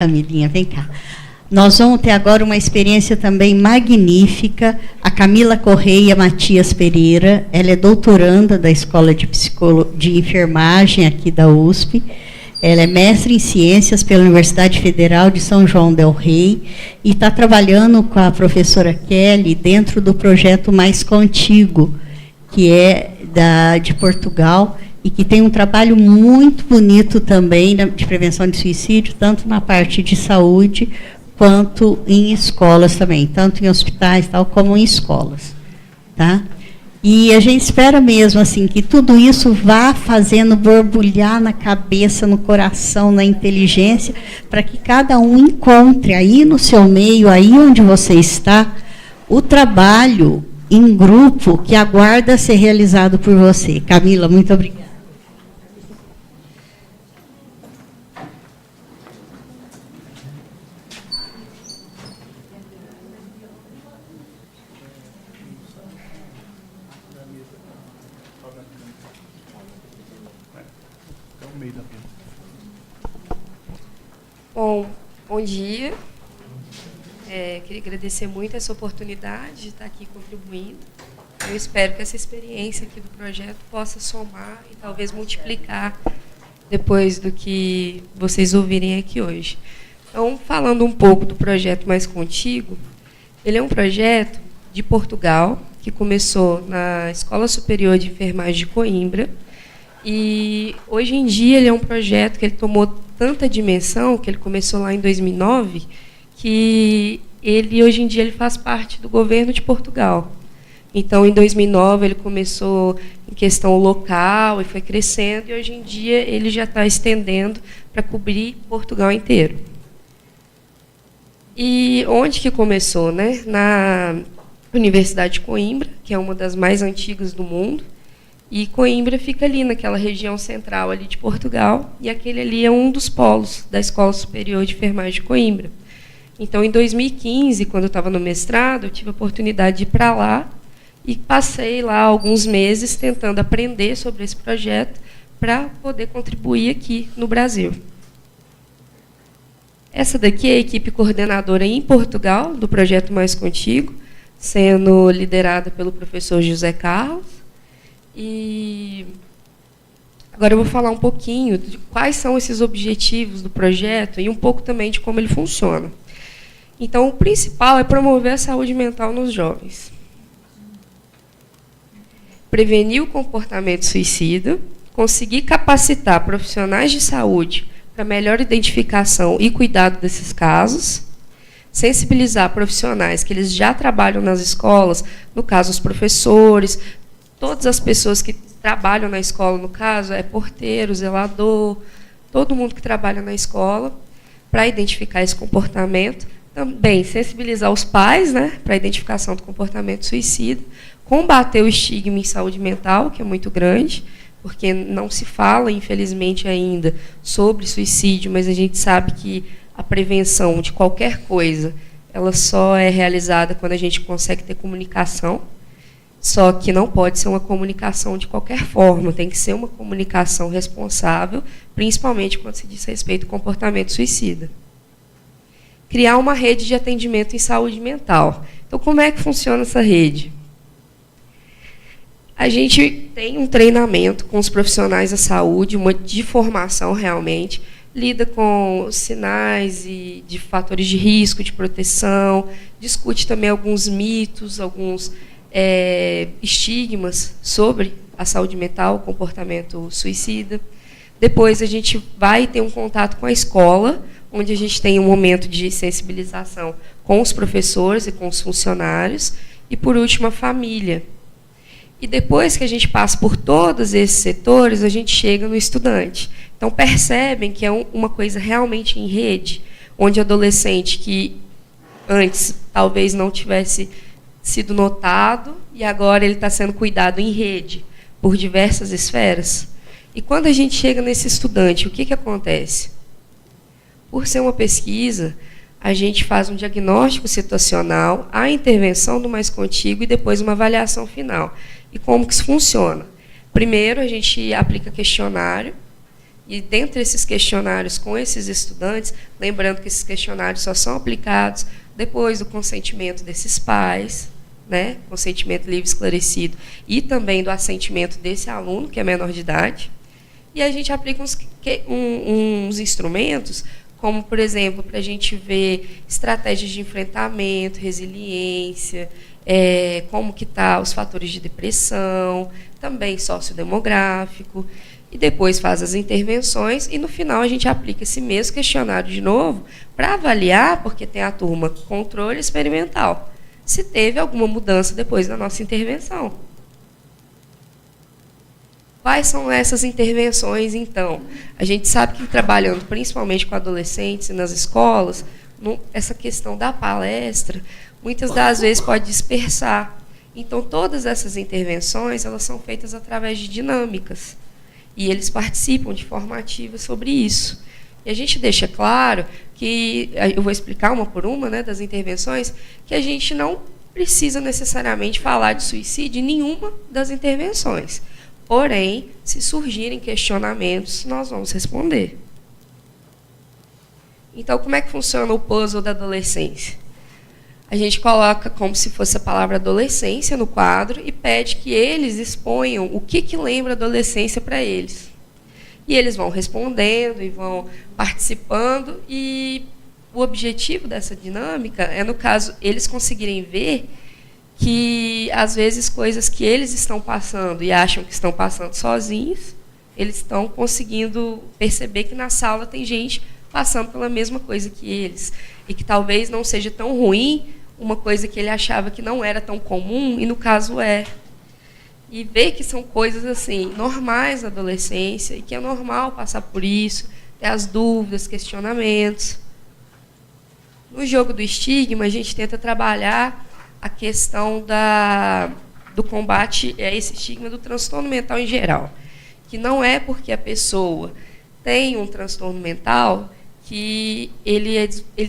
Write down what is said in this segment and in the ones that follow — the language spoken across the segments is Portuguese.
Camilinha, vem cá. Nós vamos ter agora uma experiência também magnífica. A Camila Correia Matias Pereira, ela é doutoranda da Escola de Enfermagem aqui da USP. Ela é mestre em Ciências pela Universidade Federal de São João del Rei e está trabalhando com a professora Kelly dentro do projeto Mais Contigo, que é de Portugal, e que tem um trabalho muito bonito também de prevenção de suicídio, tanto na parte de saúde, quanto em escolas também, tanto em hospitais tal, como em escolas. Tá? E a gente espera mesmo assim, que tudo isso vá fazendo borbulhar na cabeça, no coração, na inteligência, para que cada um encontre aí no seu meio, aí onde você está, o trabalho em grupo que aguarda ser realizado por você. Camila, muito obrigada. Bom dia. Queria agradecer muito essa oportunidade de estar aqui contribuindo. Eu espero que essa experiência aqui do projeto possa somar e talvez multiplicar depois do que vocês ouvirem aqui hoje. Então, falando um pouco do projeto Mais Contigo, ele é um projeto de Portugal, que começou na Escola Superior de Enfermagem de Coimbra, e hoje em dia ele é um projeto que ele tomou tanta dimensão, que ele começou lá em 2009, que hoje em dia ele faz parte do governo de Portugal. Então, em 2009, ele começou em questão local e foi crescendo, e hoje em dia ele já está estendendo para cobrir Portugal inteiro. E onde que começou? Né? Na Universidade de Coimbra, que é uma das mais antigas do mundo, e Coimbra fica ali naquela região central ali de Portugal, e aquele ali é um dos polos da Escola Superior de Enfermagem de Coimbra. Então, em 2015, quando eu estava no mestrado, eu tive a oportunidade de ir para lá e passei lá alguns meses tentando aprender sobre esse projeto para poder contribuir aqui no Brasil. Essa daqui é a equipe coordenadora em Portugal do projeto Mais Contigo, sendo liderada pelo professor José Carlos. E agora eu vou falar um pouquinho de quais são esses objetivos do projeto e um pouco também de como ele funciona. Então, o principal é promover a saúde mental nos jovens. Prevenir o comportamento suicida, conseguir capacitar profissionais de saúde para melhor identificação e cuidado desses casos, sensibilizar profissionais que eles já trabalham nas escolas, no caso os professores, todas as pessoas que trabalham na escola, no caso, porteiro, zelador, todo mundo que trabalha na escola, para identificar esse comportamento. Também sensibilizar os pais, né, para a identificação do comportamento suicida, combater o estigma em saúde mental, que é muito grande, porque não se fala, infelizmente, ainda sobre suicídio, mas a gente sabe que a prevenção de qualquer coisa, ela só é realizada quando a gente consegue ter comunicação. Só que não pode ser uma comunicação de qualquer forma, tem que ser uma comunicação responsável, principalmente quando se diz respeito ao comportamento suicida. Criar uma rede de atendimento em saúde mental. Então, como é que funciona essa rede? A gente tem um treinamento com os profissionais da saúde, uma de formação realmente, lida com sinais e de fatores de risco, de proteção, discute também alguns mitos, alguns estigmas sobre a saúde mental, o comportamento suicida. Depois a gente vai ter um contato com a escola, onde a gente tem um momento de sensibilização com os professores e com os funcionários, e, por último, a família. E depois que a gente passa por todos esses setores, a gente chega no estudante. Então, percebem que é uma coisa realmente em rede, onde adolescente que antes talvez não tivesse sido notado, e agora ele está sendo cuidado em rede, por diversas esferas. E quando a gente chega nesse estudante, o que acontece? Por ser uma pesquisa, a gente faz um diagnóstico situacional, a intervenção do Mais Contigo e depois uma avaliação final. E como que isso funciona? Primeiro, a gente aplica questionário, E dentre esses questionários com esses estudantes, lembrando que esses questionários só são aplicados depois do consentimento desses pais, né, consentimento livre e esclarecido, e também do assentimento desse aluno, que é menor de idade. E a gente aplica uns instrumentos, como, por exemplo, para a gente ver estratégias de enfrentamento, resiliência, como que tá os fatores de depressão, também sociodemográfico, e depois faz as intervenções, e no final a gente aplica esse mesmo questionário de novo para avaliar, porque tem a turma controle experimental, se teve alguma mudança depois da nossa intervenção. Quais são essas intervenções, então? A gente sabe que trabalhando principalmente com adolescentes e nas escolas, essa questão da palestra, muitas das vezes pode dispersar. Então, todas essas intervenções, elas são feitas através de dinâmicas. E eles participam de forma ativa sobre isso. E a gente deixa claro que, eu vou explicar uma por uma, né, das intervenções, que a gente não precisa necessariamente falar de suicídio em nenhuma das intervenções. Porém, se surgirem questionamentos, nós vamos responder. Então, como é que funciona o puzzle da adolescência? A gente coloca como se fosse a palavra adolescência no quadro e pede que eles exponham o que lembra a adolescência para eles. E eles vão respondendo e vão participando, e o objetivo dessa dinâmica é, no caso, eles conseguirem ver que, às vezes, coisas que eles estão passando e acham que estão passando sozinhos, eles estão conseguindo perceber que na sala tem gente passando pela mesma coisa que eles, e que talvez não seja tão ruim uma coisa que ele achava que não era tão comum, e no caso é. E ver que são coisas assim normais na adolescência, e que é normal passar por isso, ter as dúvidas, questionamentos. No jogo do estigma, a gente tenta trabalhar a questão do combate a esse estigma do transtorno mental em geral, que não é porque a pessoa tem um transtorno mental que ele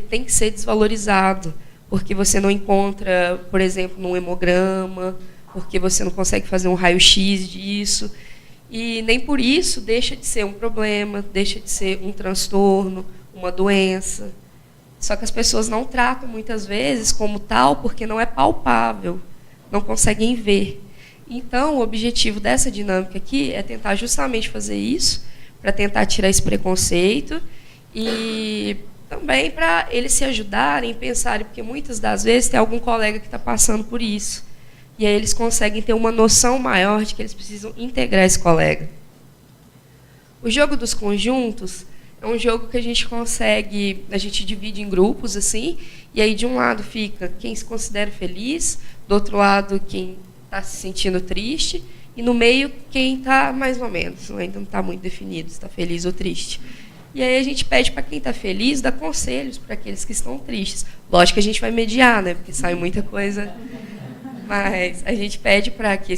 tem que ser desvalorizado, porque você não encontra, por exemplo, num hemograma, porque você não consegue fazer um raio-x disso, e nem por isso deixa de ser um problema, deixa de ser um transtorno, uma doença. Só que as pessoas não tratam, muitas vezes, como tal, porque não é palpável, não conseguem ver. Então, o objetivo dessa dinâmica aqui é tentar justamente fazer isso, para tentar tirar esse preconceito, e também para eles se ajudarem, pensarem, porque muitas das vezes tem algum colega que está passando por isso. E aí eles conseguem ter uma noção maior de que eles precisam integrar esse colega. O jogo dos conjuntos é um jogo que a gente divide em grupos, assim, e aí de um lado fica quem se considera feliz, do outro lado quem está se sentindo triste, e no meio quem está mais ou menos, ainda não está muito definido se está feliz ou triste. E aí a gente pede para quem está feliz dar conselhos para aqueles que estão tristes. Lógico que a gente vai mediar, né, porque sai muita coisa, mas a gente pede para que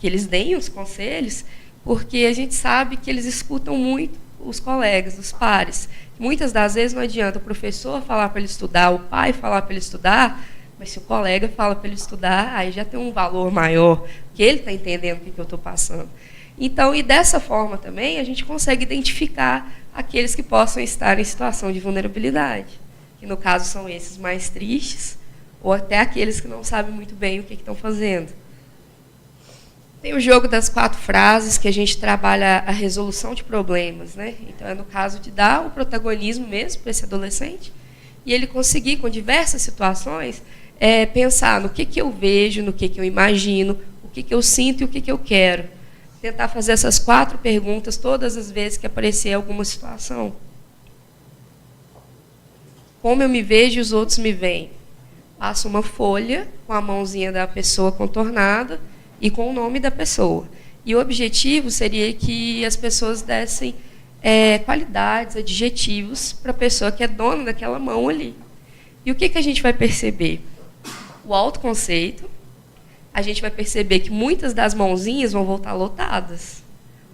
eles deem os conselhos, porque a gente sabe que eles escutam muito os colegas, os pares. Muitas das vezes não adianta o professor falar para ele estudar, o pai falar para ele estudar, mas se o colega fala para ele estudar, aí já tem um valor maior, que ele está entendendo o que eu estou passando. Então, e dessa forma também, a gente consegue identificar aqueles que possam estar em situação de vulnerabilidade, que no caso são esses mais tristes, ou até aqueles que não sabem muito bem o que estão fazendo. Tem o jogo das 4 frases, que a gente trabalha a resolução de problemas, né? Então, é no caso de dar o protagonismo mesmo para esse adolescente, e ele conseguir, com diversas situações, pensar no que eu vejo, no que eu imagino, o que eu sinto e o que eu quero. Tentar fazer essas 4 perguntas todas as vezes que aparecer alguma situação. Como eu me vejo e os outros me veem? Passo uma folha com a mãozinha da pessoa contornada e com o nome da pessoa. E o objetivo seria que as pessoas dessem qualidades, adjetivos para a pessoa que é dona daquela mão ali. E o que a gente vai perceber? O autoconceito. A gente vai perceber que muitas das mãozinhas vão voltar lotadas,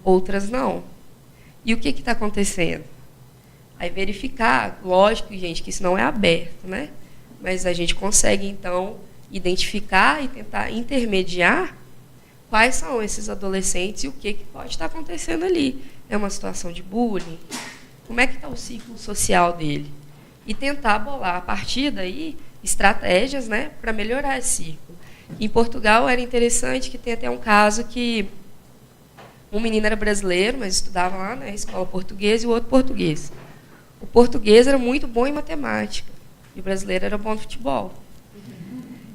outras não. E o que está acontecendo? Aí verificar, lógico, gente, que isso não é aberto, né? Mas a gente consegue, então, identificar e tentar intermediar quais são esses adolescentes e o que pode estar acontecendo ali. É uma situação de bullying? Como é que está o ciclo social dele? E tentar bolar, a partir daí, estratégias, né, para melhorar esse ciclo. Em Portugal, era interessante que tem até um caso que um menino era brasileiro, mas estudava lá na escola portuguesa, e o outro português. O português era muito bom em matemática, e o brasileiro era bom no futebol.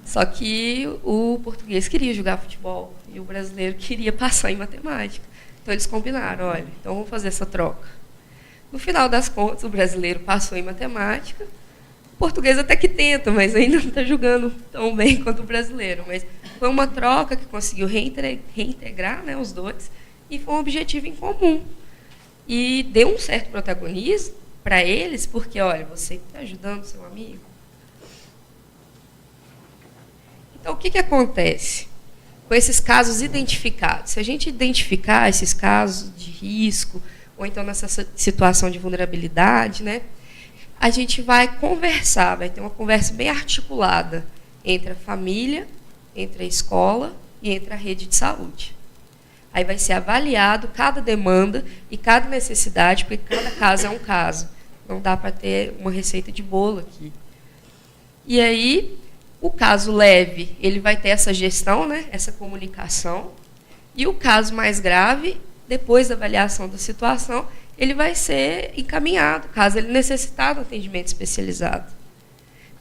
Só que o português queria jogar futebol, e o brasileiro queria passar em matemática. Então, eles combinaram, olha, então vamos fazer essa troca. No final das contas, o brasileiro passou em matemática, o português até que tenta, mas ainda não está jogando tão bem quanto o brasileiro. Mas foi uma troca que conseguiu reintegrar, né, os dois, e foi um objetivo em comum. E deu um certo protagonismo para eles, porque, olha, você está ajudando seu amigo. Então, o que acontece com esses casos identificados? Se a gente identificar esses casos de risco, ou então nessa situação de vulnerabilidade, né, a gente vai conversar, vai ter uma conversa bem articulada entre a família, entre a escola e entre a rede de saúde. Aí vai ser avaliado cada demanda e cada necessidade, porque cada caso é um caso. Não dá para ter uma receita de bolo aqui. E aí, o caso leve, ele vai ter essa gestão, né, essa comunicação. E o caso mais grave, depois da avaliação da situação, ele vai ser encaminhado, caso ele necessitar de um atendimento especializado.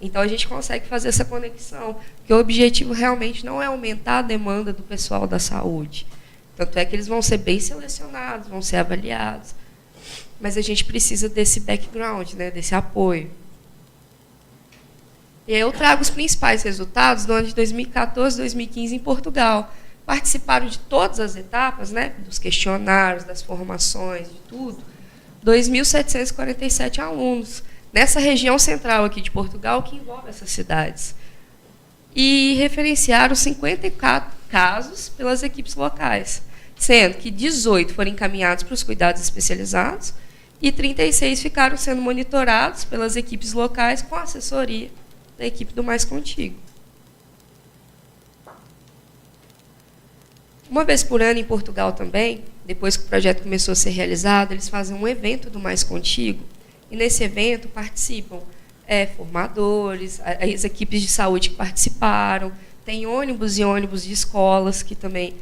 Então, a gente consegue fazer essa conexão, porque o objetivo realmente não é aumentar a demanda do pessoal da saúde. Tanto é que eles vão ser bem selecionados, vão ser avaliados. Mas a gente precisa desse background, né, desse apoio. E aí eu trago os principais resultados do ano de 2014 e 2015 em Portugal. Participaram de todas as etapas, né, dos questionários, das formações, de tudo, 2.747 alunos, nessa região central aqui de Portugal, que envolve essas cidades. E referenciaram 54 casos pelas equipes locais, sendo que 18 foram encaminhados para os cuidados especializados e 36 ficaram sendo monitorados pelas equipes locais com assessoria da equipe do Mais Contigo. Uma vez por ano, em Portugal também, depois que o projeto começou a ser realizado, eles fazem um evento do Mais Contigo, e nesse evento participam formadores, as equipes de saúde que participaram, tem ônibus e ônibus de escolas que também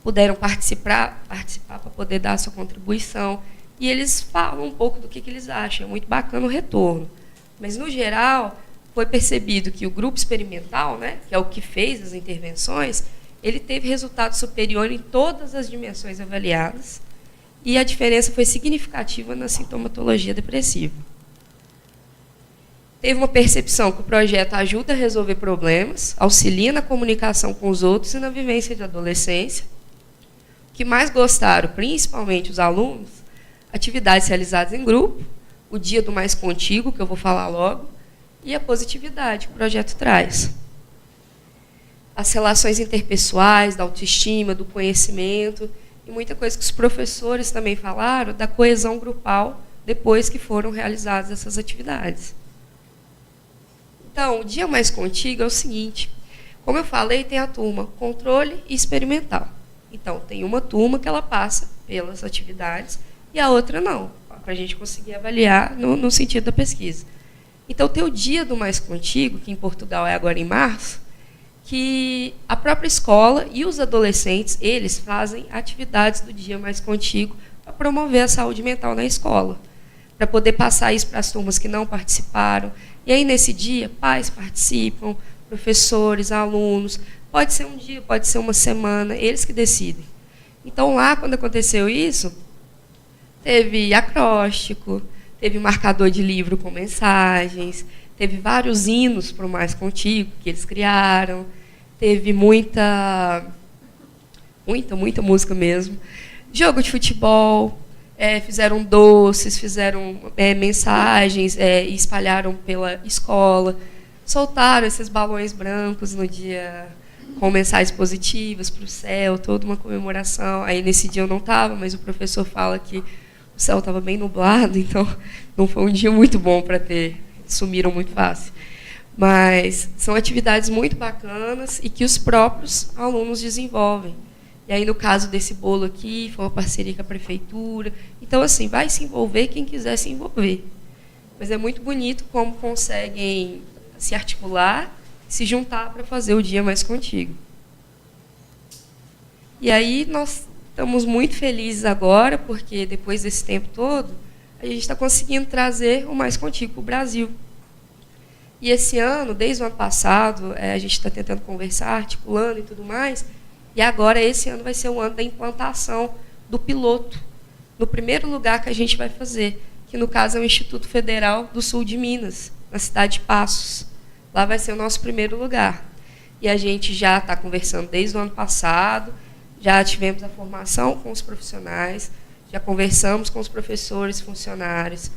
puderam participar para poder dar a sua contribuição, e eles falam um pouco do que eles acham, é muito bacana o retorno. Mas, no geral, foi percebido que o grupo experimental, né, que é o que fez as intervenções, ele teve resultado superior em todas as dimensões avaliadas, e a diferença foi significativa na sintomatologia depressiva. Teve uma percepção que o projeto ajuda a resolver problemas, auxilia na comunicação com os outros e na vivência de adolescência. O que mais gostaram, principalmente os alunos, atividades realizadas em grupo, o dia do Mais Contigo, que eu vou falar logo, e a positividade que o projeto traz. As relações interpessoais, da autoestima, do conhecimento, e muita coisa que os professores também falaram, da coesão grupal, depois que foram realizadas essas atividades. Então, o Dia Mais Contigo é o seguinte, como eu falei, tem a turma controle e experimental. Então, tem uma turma que ela passa pelas atividades e a outra não, para a gente conseguir avaliar no sentido da pesquisa. Então, tem o Dia do Mais Contigo, que em Portugal é agora em março, que a própria escola e os adolescentes, eles fazem atividades do Dia Mais Contigo para promover a saúde mental na escola, para poder passar isso para as turmas que não participaram. E aí, nesse dia, pais participam, professores, alunos, pode ser um dia, pode ser uma semana, eles que decidem. Então, lá, quando aconteceu isso, teve acróstico, teve marcador de livro com mensagens, teve vários hinos para o Mais Contigo que eles criaram, teve muita música mesmo, jogo de futebol, fizeram doces, fizeram mensagens, e espalharam pela escola, soltaram esses balões brancos no dia com mensagens positivas para o céu, toda uma comemoração. Aí, nesse dia eu não estava, mas o professor fala que o céu estava bem nublado, então não foi um dia muito bom para ter, sumiram muito fácil. Mas são atividades muito bacanas e que os próprios alunos desenvolvem. E aí, no caso desse bolo aqui, foi uma parceria com a prefeitura. Então, assim, vai se envolver quem quiser se envolver. Mas é muito bonito como conseguem se articular, se juntar para fazer o Dia Mais Contigo. E aí, nós estamos muito felizes agora, porque depois desse tempo todo, a gente está conseguindo trazer o Mais Contigo para o Brasil. E esse ano, desde o ano passado, a gente está tentando conversar, articulando e tudo mais, e agora esse ano vai ser o ano da implantação do piloto, no primeiro lugar que a gente vai fazer, que no caso é o Instituto Federal do Sul de Minas, na cidade de Passos. Lá vai ser o nosso primeiro lugar. E a gente já está conversando desde o ano passado, já tivemos a formação com os profissionais, já conversamos com os professores e funcionários,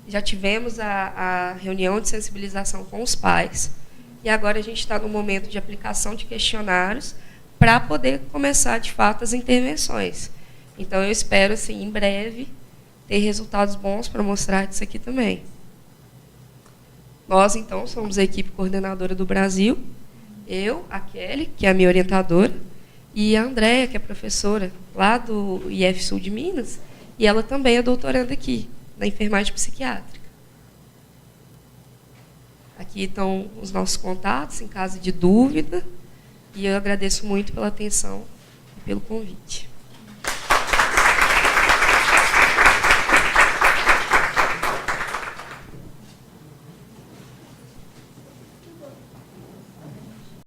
já tivemos a reunião de sensibilização com os pais. E agora a gente está no momento de aplicação de questionários para poder começar, de fato, as intervenções. Então, eu espero, assim, em breve, ter resultados bons para mostrar disso aqui também. Nós, então, somos a equipe coordenadora do Brasil. Eu, a Kelly, que é a minha orientadora, e a Andréia, que é professora lá do IF Sul de Minas, e ela também é doutoranda aqui, na enfermagem psiquiátrica. Aqui estão os nossos contatos, em caso de dúvida, e eu agradeço muito pela atenção e pelo convite.